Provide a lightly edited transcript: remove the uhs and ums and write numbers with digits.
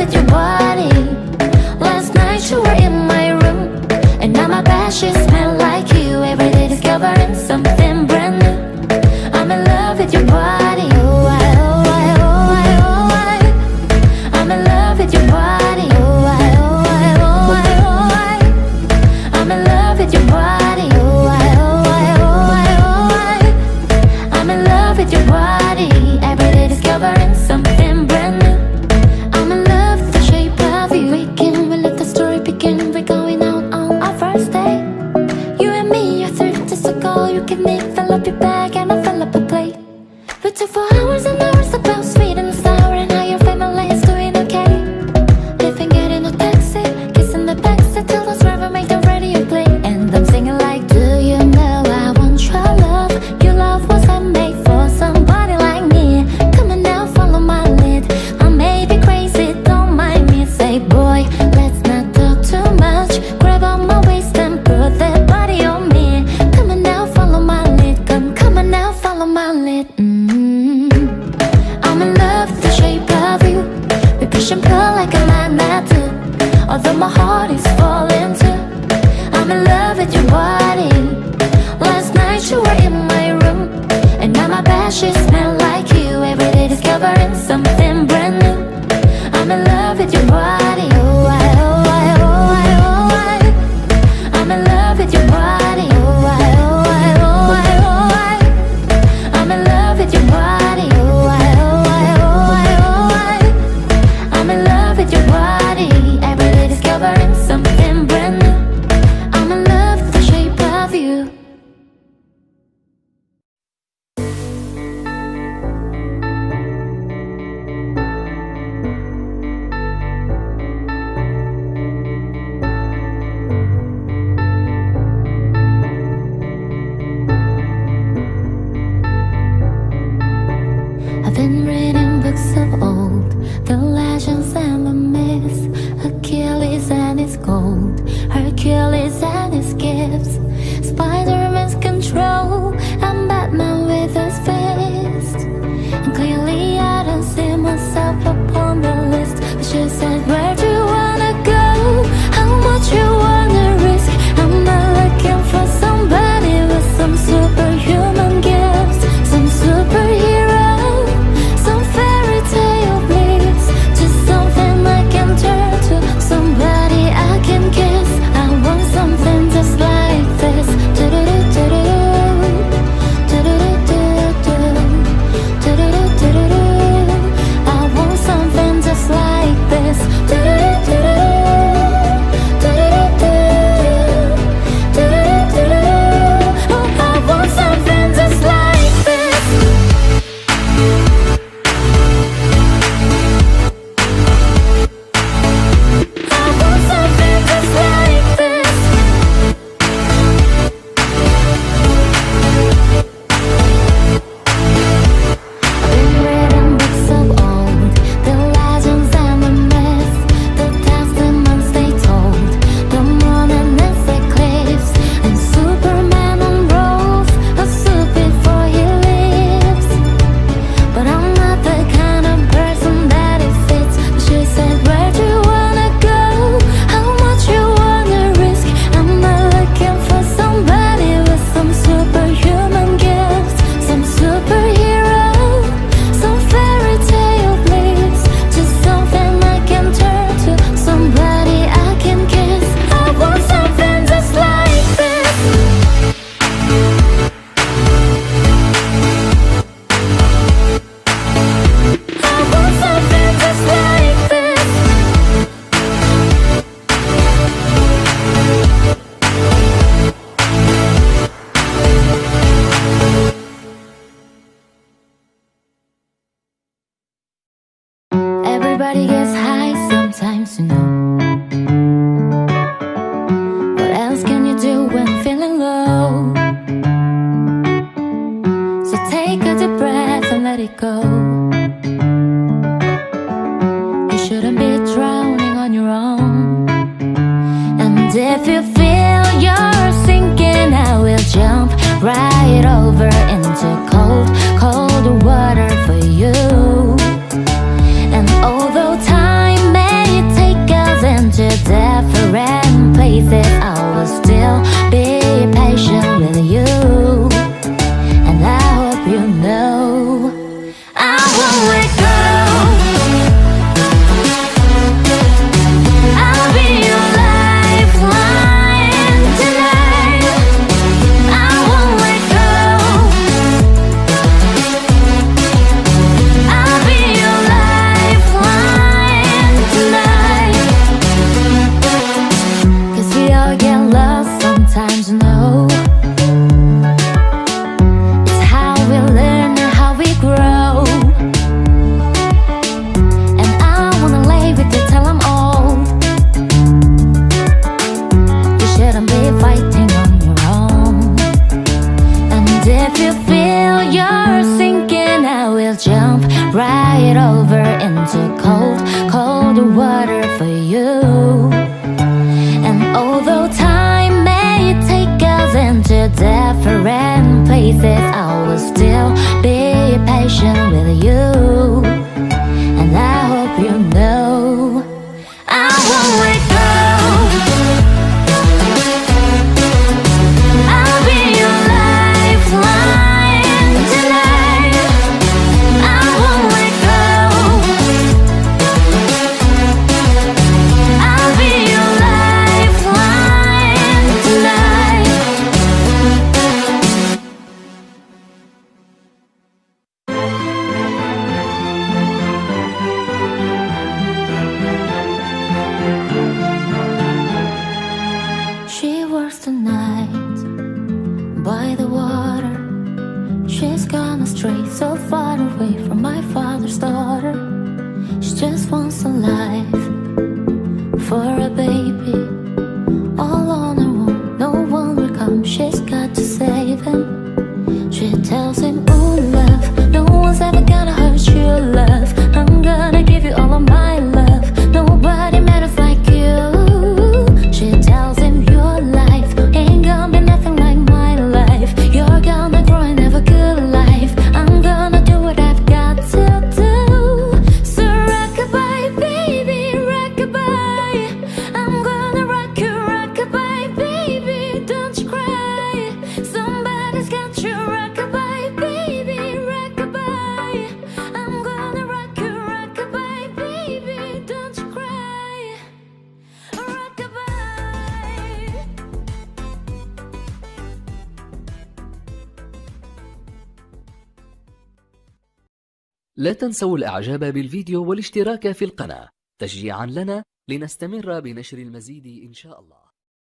with your body. Last night you were in my room, and now my bed sheets smell like you. Every day discovering something brand new. I'm in love with your body. Oh, I'm in love with your body. Oh, I'm in love with your body. Oh, I'm in love with your body. Every day discovering something brand new. I'm in love with the shape of you. We let the story begin. We're going out on our first date. You and me are 30 days ago. You give me, fill up your bag, and I fill up a plate. We took for hours and hours about sweet and sour, and how your family is doing okay. Living, getting a taxi, kissing the backseat till the driver make the radio play. And I'm singing like, do you know I want your love? Your love was handmade for somebody like me. Come on now, follow my lead. I may be crazy, don't mind me. Say, boy, let's not talk too much. Grab on my waist and put that body on me. Come on now, follow my lead. Come on now, follow my lead. I'm in love with the shape of you. We push and pull like a magnet do. Although my heart is falling too. I'm in love with your body. Last night you were in my room, and now my bed sheets smell like you. Every day discovering something brand new. I'm in love with your body. Oh, I'm in love with your body. Oh, I'm in love with your body. Oh, I'm in love with your body. Every day discovering something brand new. I'm in love with the shape of you. I've been reading books of old, the legends and the myths, Achilles and his gold, Hercules and his gifts, Spider-Man's control, and Batman with his fist. And clearly I don't see myself upon the list. But she said, where do you wanna go? How much you wanna risk? I'm not looking for somebody with some superhuman gifts, some superhero, some fairy tale bliss, just something I can turn to, somebody I can kiss. I want something just like this. I want something just like this. Oh, I want something just like this. I want something just like this. I've been reading books of old, the legends and the myths, the testaments they told, the moon and its eclipse, and Superman unrolls a suit before he leaves. But I'm not the kind of person that it fits. But she said, where do you wanna go? How much you wanna risk? I'm not looking for somebody with some superhuman gifts, some superhero, some fairy tale bliss, just something I can turn to, somebody I can kiss. I want something just like this. I want something just like this. Everybody gets high sometimes, you know. What else can you do when feeling low? So take a deep breath and let it go. You shouldn't be drowning on your own. And if you feel you're sinking, I will jump right over into cold, cold water for you. And although time may pieces, I will still be patient with you. And I hope you know I won't let go. I'll be your lifeline tonight. I won't let go. I'll be your lifeline tonight. She works tonight by the water. She's gone astray, so far away from my father's daughter. She just wants a life for a baby, all on her own. No one will come, she's got to save him. She tells him, oh love, no one's ever gonna hurt your love. I'm gonna give you all of my love. Nobody matters like you. She tells him your life ain't gonna be nothing like my life. You're gonna grow and have a good life. I'm gonna do what I've got to do. So rock-a-bye, baby, rock-a-bye. I'm gonna rock you, rock-a-bye, baby, don't you cry. Somebody's got you, rock-a-bye, baby, rock-a-bye. I'm gonna rock you, rock-a-bye, baby, don't you cry. Rock-a-bye. لا تنسوا الإعجاب بالفيديو والاشتراك في القناة تشجيعا لنا لنستمر بنشر المزيد إن شاء الله.